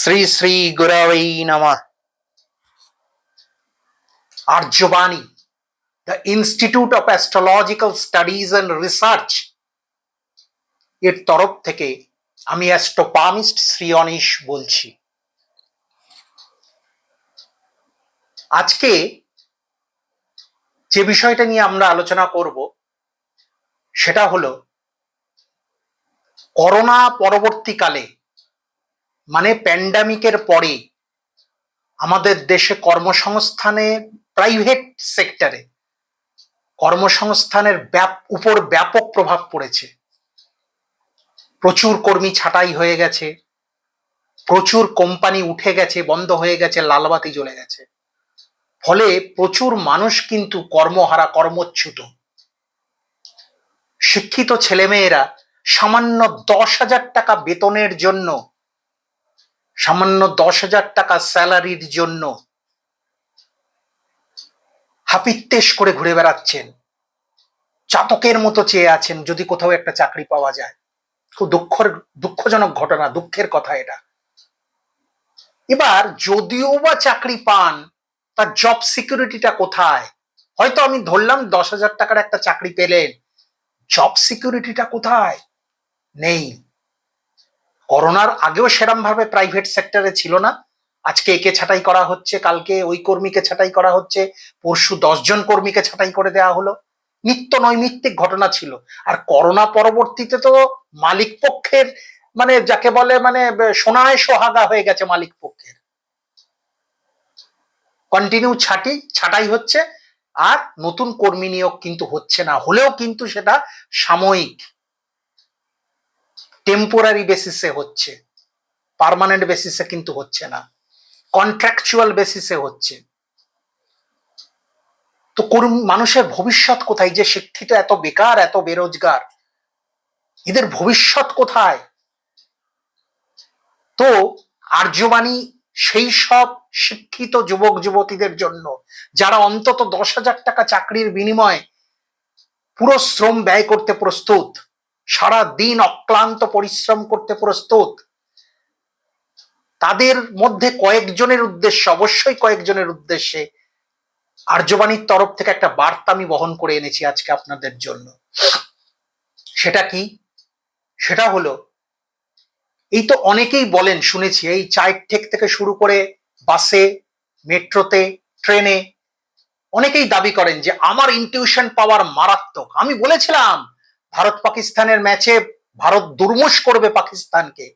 শ্রী শ্রী গুরবে নমঃ। Aryabani, the institute of astrological studies and research এর তরফ থেকে আমি অ্যাস্ট্রোপামিস্ট শ্রী অনিশ বলছি। আজকে যে বিষয়টা নিয়ে আমরা আলোচনা করব সেটা হলো করোনা পরবর্তীকালে, মানে প্যান্ডামিকের পরে আমাদের দেশে কর্মসংস্থানে, প্রাইভেট সেক্টরে কর্মসংস্থানের উপর ব্যাপক প্রভাব পড়েছে। প্রচুর কর্মী ছাঁটাই হয়ে গেছে, প্রচুর কোম্পানি উঠে গেছে, বন্ধ হয়ে গেছে, লালবাতি জ্বলে গেছে। ফলে প্রচুর মানুষ কিন্তু কর্মহারা, কর্মচ্যুত। শিক্ষিত ছেলেমেয়েরা সামান্য 10,000 টাকা বেতনের জন্য, সামান্য 10,000 টাকা স্যালারির জন্য হাপিত্যেশ করে ঘুরে বেড়াচ্ছেন, চাতকের মতো চেয়ে আছেন যদি কোথাও একটা চাকরি পাওয়া যায়। খুব দুঃখজনক ঘটনা, দুঃখের কথা এটা। এবার যদিও বা চাকরি পান, তার জব সিকিউরিটিটা কোথায়? হয়তো আমি ধরলাম 10,000 টাকার একটা চাকরি পেলেন, জব সিকিউরিটিটা কোথায়? নেই। করোনার আগেও সেরম ভাবে প্রাইভেট সেক্টরে ছিল না। আজকে একে ছাঁটাই করা হচ্ছে, কালকে ওই কর্মীকে ছাঁটাই করা হচ্ছে, পরশু 10 জন কর্মীকে ছাঁটাই করে দেওয়া হলো। নিত্য নৈমিত্তিক ঘটনা ছিল। আর করোনা পরবর্তীতে তো মালিক পক্ষের, মানে যাকে বলে, মানে সোনায় সোহাগা হয়ে গেছে মালিক পক্ষের। কন্টিনিউ ছাঁটাই হচ্ছে, আর নতুন কর্মী নিয়োগ কিন্তু হচ্ছে না। হলেও কিন্তু সেটা সাময়িক, টেম্পোরারি বেসিসে হচ্ছে, পার্মানেন্ট বেসিসে কিন্তু হচ্ছে না, কন্ট্রাকচুয়াল বেসিসে হচ্ছে। তো মানুষের ভবিষ্যৎ কোথায়? যে শিক্ষিত এত বেকার, এত বেরোজগার, এদের ভবিষ্যৎ কোথায়? তো আর্যবাণী সেই সব শিক্ষিত যুবক যুবতীদের জন্য যারা অন্তত 10,000 টাকা চাকরির বিনিময়ে পুরো শ্রম ব্যয় করতে প্রস্তুত, সারা দিন অক্লান্ত পরিশ্রম করতে প্রস্তুত, তাদের মধ্যে কয়েকজনের উদ্দেশ্যে, অবশ্যই কয়েকজনের উদ্দেশ্যে আর্যবাণীর তরফ থেকে একটা বার্তা আমি বহন করে এনেছি আজকে আপনাদের জন্য। সেটা কি? সেটা হলো, এই তো অনেকেই বলেন, শুনেছি, এই চায়ের ঠেক থেকে শুরু করে বাসে, মেট্রোতে, ট্রেনে অনেকেই দাবি করেন যে আমার ইনটিউশন পাওয়ার মারাত্মক। আমি বলেছিলাম ভারত পাকিস্তানের ম্যাচে ভারত দুর্মুষ করবে পাকিস্তানকে।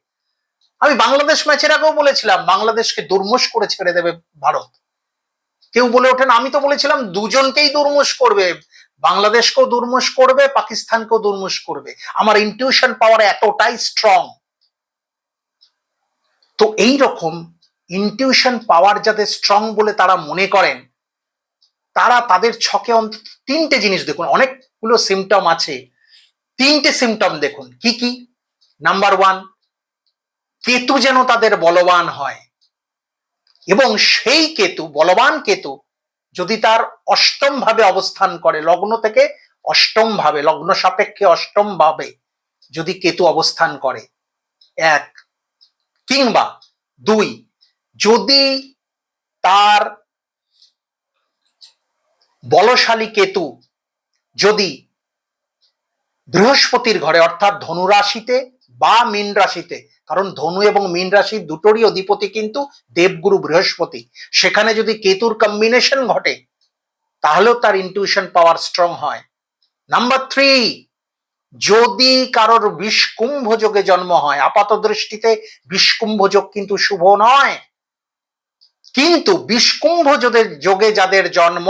আমি বাংলাদেশ ম্যাচের আগেও বলেছিলাম বাংলাদেশকে দুর্মুষ করে ছেড়ে দেবে ভারত। কেউ বলে ওঠেন, আমি তো বলেছিলাম দুজনকেই দুর্মুষ করবে, বাংলাদেশকেও দুর্মুষ করবে, পাকিস্তানকেও দুর্মুষ করবে। আমার ইনটিউশন পাওয়ার এতটাই স্ট্রং। তো এই রকম ইনটিউশন পাওয়ার যাদের স্ট্রং বলে তারা মনে করেন, তারা তাদের ছকে অন্তত 3টে জিনিস দেখুন। অনেকগুলো সিমটম আছে, 3টে সিমটম দেখুন। কি কি? নাম্বার 1, কেতু যেন তাদের বলবান হয়, এবং সেই কেতু, বলবান কেতু যদি তার অষ্টম ভাবে অবস্থান করে, লগ্ন থেকে অষ্টম ভাবে, লগ্ন সাপেক্ষে অষ্টম ভাবে যদি কেতু অবস্থান করে, 1। কিংবা 2, যদি তার বলশালী কেতু যদি বৃহস্পতির ঘরে, অর্থাৎ ধনু রাশিতে বা মীন রাশিতে, কারণ ধনু এবং মীন রাশি দুটোরই অধিপতি কিন্তু দেবগুরু বৃহস্পতি, সেখানে যদি কেতুর কম্বিনেশন ঘটে, তাহলেও তার ইনটিউশন পাওয়ার স্ট্রং হয়। নাম্বার 3, যদি কারোর বিষকুম্ভ যোগে জন্ম হয়, আপাত দৃষ্টিতে বিষকুম্ভ যোগ কিন্তু শুভ নয়, কিন্তু বিষকুম্ভ যোগে যাদের জন্ম,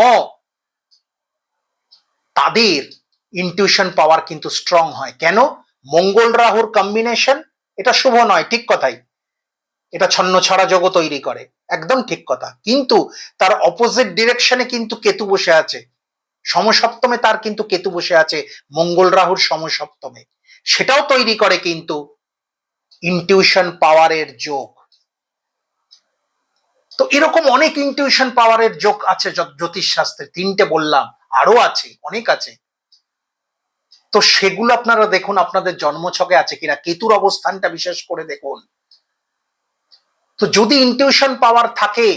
তাদের ইনটিউশন পাওয়ার কিন্তু স্ট্রং হয়। কেন? মঙ্গল রাহুর কম্বিনেশন, এটা শুভ নয়, ঠিক কথাই, এটা ছন্নছড়া যোগ তৈরি করে, একদম ঠিক কথা। কিন্তু তার অপোজিট ডিরেকশনে কিন্তু কেতু বসে আছে, সমসপ্তমে তার কিন্তু কেতু বসে আছে, মঙ্গল রাহুর সমসপ্তমে, সেটাও তৈরি করে কিন্তু ইনটিউশন পাওয়ারের যোগ। তো এরকম অনেক ইনটিউশন পাওয়ারের যোগ আছে জ্যোতিষ শাস্ত্রে। 3টে বললাম, আরো আছে, অনেক আছে। তো সেগুলো আপনারা দেখুন আপনাদের জন্মছকে আছে কিনা, কেতুর অবস্থানটা বিশেষ করে দেখুন। তো যদি ইনটিউশন পাওয়ার থাকে,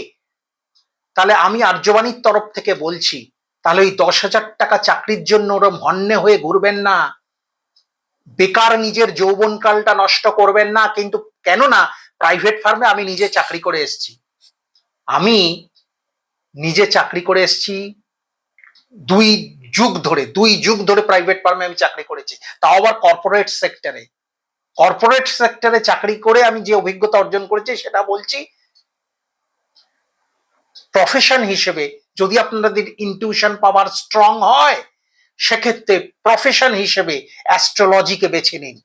তাহলে আমি আর্যবাণীর তরফ থেকে বলছি, তাহলে ওই 10,000 টাকা চাকরির জন্য ওরম হন্যে হয়ে ঘুরবেন না, বেকার নিজের যৌবনকালটা নষ্ট করবেন না। কিন্তু কেননা প্রাইভেট ফার্মে আমি নিজে চাকরি করে এসেছি, আমি নিজে চাকরি করে এসেছি 2 যুগ ধরে প্রাইভেট ফার্মে আমি চাকরি করেছি, তাও আবার কর্পোরেট সেক্টরে চাকরি করে আমি যে অভিজ্ঞতা অর্জন করেছি সেটা বলছি। প্রফেশন হিসেবে যদি আপনাদের ইনটিউশন পাওয়ার স্ট্রং হয়, সেক্ষেত্রে প্রফেশন হিসেবে অ্যাস্ট্রোলজিকে বেছে নিন।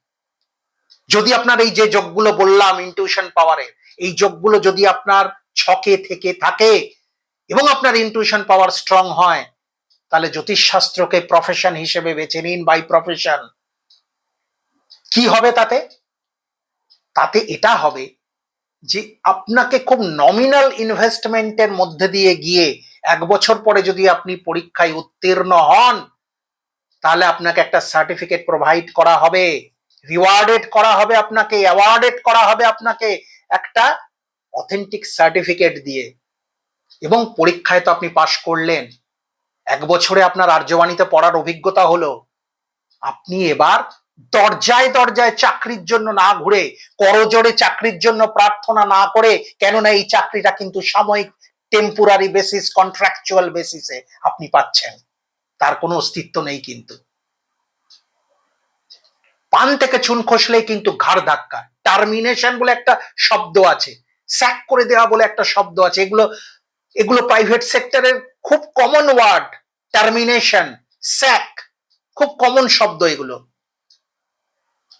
যদি আপনার এই যে যোগগুলো বললাম ইনটিউশন পাওয়ারের, এই যোগগুলো যদি আপনার ছকে থেকে থাকে এবং আপনার ইনটিউশন পাওয়ার স্ট্রং হয়, তাহলে জ্যোতিষশাস্ত্রকে প্রফেশন হিসেবে বেছে নিন, বাই প্রফেশন। কি হবে তাতে? তাতে এটা হবে যে আপনাকে খুব নমিনাল ইনভেস্টমেন্টের মধ্যে দিয়ে গিয়ে 1 বছর পরে যদি আপনি পরীক্ষায় উত্তীর্ণ হন, তাহলে আপনাকে একটা সার্টিফিকেট প্রোভাইড করা হবে, রিওয়ার্ডেড করা হবে আপনাকে, অ্যাওয়ার্ডেড করা হবে আপনাকে একটা অথেন্টিক সার্টিফিকেট দিয়ে। এবং পরীক্ষায় তো আপনি পাশ করলেন, 1 বছরে আপনার আর্যবাণীতে পড়ার অভিজ্ঞতা হলো, আপনি এবার দরজায় দরজায় চাকরির জন্য না ঘুরে, করজোড়ে চাকরির জন্য প্রার্থনা না করে, কেননা এই চাকরিটা কিন্তু সাময়িক, টেম্পোরারি বেসিস, কন্ট্রাকচুয়াল বেসিসে আপনি পাচ্ছেন, তার কোনো অস্তিত্ব নেই। কিন্তু পান থেকে চুন খসলেই কিন্তু ঘাড় ধাক্কা। টার্মিনেশন বলে একটা শব্দ আছে, স্যাক করে দেওয়া বলে একটা শব্দ আছে, এগুলো প্রাইভেট সেক্টরের খুব কমন ওয়ার্ড। টার্মিনেশন, স্যাক, খুব কমন শব্দ এগুলো।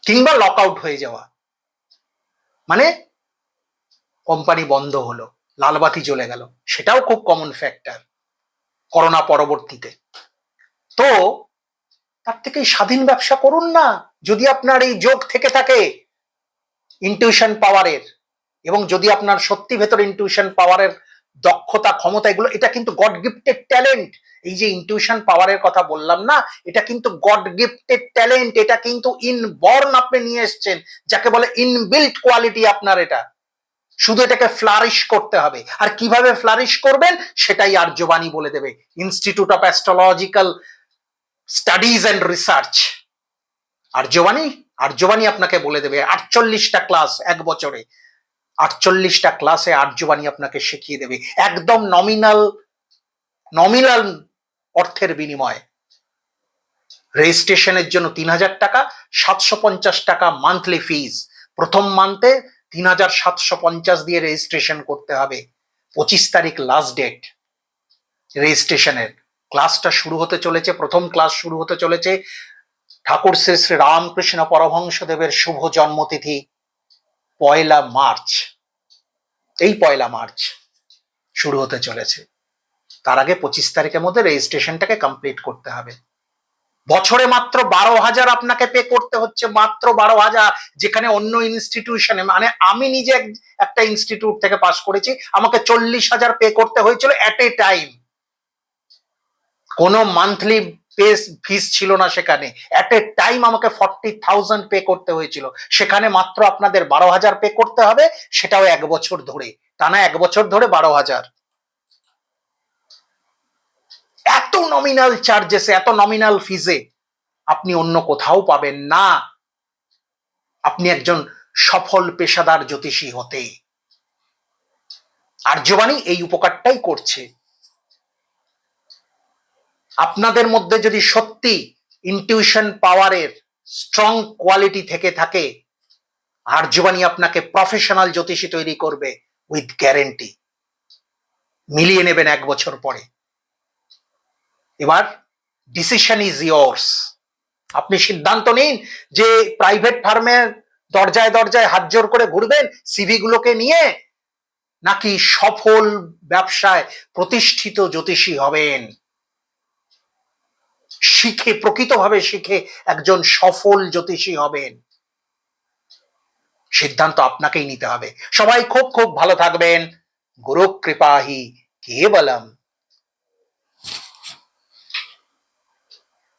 কিংবা লক আউট হয়ে যাওয়া, মানে কোম্পানি বন্ধ হলো, লালবাতি জ্বলে গেল, সেটাও খুব কমন ফ্যাক্টর করোনা পরবর্তীতে। তো তার থেকে স্বাধীন ব্যবসা করুন না, যদি আপনার এই যোগ থেকে থাকে ইনটিউশন পাওয়ারের, এবং যদি আপনার সত্যি ভেতর ইনটিউশন পাওয়ারের দক্ষতা, ক্ষমতা, এগুলো, এটা কিন্তু গড গিফটেড ট্যালেন্ট। এই যে ইনটিউশন পাওয়ারের কথা বললাম না, এটা কিন্তু গড গিফটেড ট্যালেন্ট, এটা কিন্তু ইনবর্ন আপনি নিয়ে এসছেন, যাকে বলে ইনবিল্ট কোয়ালিটি আপনার। এটা শুধু এটাকে ফ্লারিশ করতে হবে। আর কিভাবে ফ্লারিশ করবেন সেটাই আর্যবাণী বলে দেবে, institute of astrological studies and research. Aryabani আপনাকে বলে দেবে। 48টা ক্লাস 1 বছরে, 48টা ক্লাসে আর্যবাণী আপনাকে শিখিয়ে দেবে, একদম নমিনাল অর্থের বিনিময়ে। রেজিস্ট্রেশনের জন্য 3,000 টাকা, 750 টাকা মান্থলি ফিজ। প্রথম মান্থে 3,750 দিয়ে রেজিস্ট্রেশন করতে হবে। 25 তারিখ লাস্ট ডেট রেজিস্ট্রেশনের। ক্লাসটা শুরু হতে চলেছে, প্রথম ক্লাস শুরু হতে চলেছে ঠাকুর শ্রী শ্রী রামকৃষ্ণ পরমহংসদেবের শুভ জন্মতিথি 1 মার্চ। এই 1 মার্চ শুরু হতে চলেছে। তার আগে 25 তারিখের মধ্যে রেজিস্ট্রেশনটাকে কমপ্লিট করতে হবে। বছরে মাত্র 12,000 আপনাকে পে করতে হচ্ছে, মাত্র 12,000, যেখানে অন্য ইনস্টিটিউশনে, মানে আমি নিজে একটা ইনস্টিটিউট থেকে পাস করেছি, আমাকে 40,000 পে করতে হয়েছিল এট এ টাইম। কোনো মান্থলি ফিস ছিল না সেখানে, এট এ টাইম আমাকে 40,000 পে করতে হয়েছিল। সেখানে মাত্র আপনাদের 12,000 পে করতে হবে, সেটাও 1 বছর ধরে, টানা 1 বছর ধরে 12,000। এত নমিনাল চার্জেসে, এত নমিনাল ফিজে আপনি অন্য কোথাও পাবেন না। আপনি একজন সফল পেশাদার জ্যোতিষী হতে আর্যবাণী এই উপকারটাই করছে। আপনাদের মধ্যে যদি সত্যি ইনটিউশন পাওয়ারের স্ট্রং কোয়ালিটি থেকে থাকে, আর্যবাণী আপনাকে প্রফেশনাল জ্যোতিষী তৈরি করবে উইথ গ্যারেন্টি। মিলিয়ে নেবেন 1 বছর পরে। এবার ডিসিশন ইজ ইয়ার্স। আপনি সিদ্ধান্ত নিন যে প্রাইভেট ফার্মের দরজায় দরজায় হাত জোর করে ঘুরবেন সিভি গুলোকে নিয়ে, নাকি সফল ব্যবসায় প্রতিষ্ঠিত জ্যোতিষী হবেন, শিখে, প্রকৃতভাবে শিখে একজন সফল জ্যোতিষী হবেন। সিদ্ধান্ত আপনাকেই নিতে হবে। সবাই খুব খুব ভালো থাকবেন। গুরু কৃপাহি কেবলম।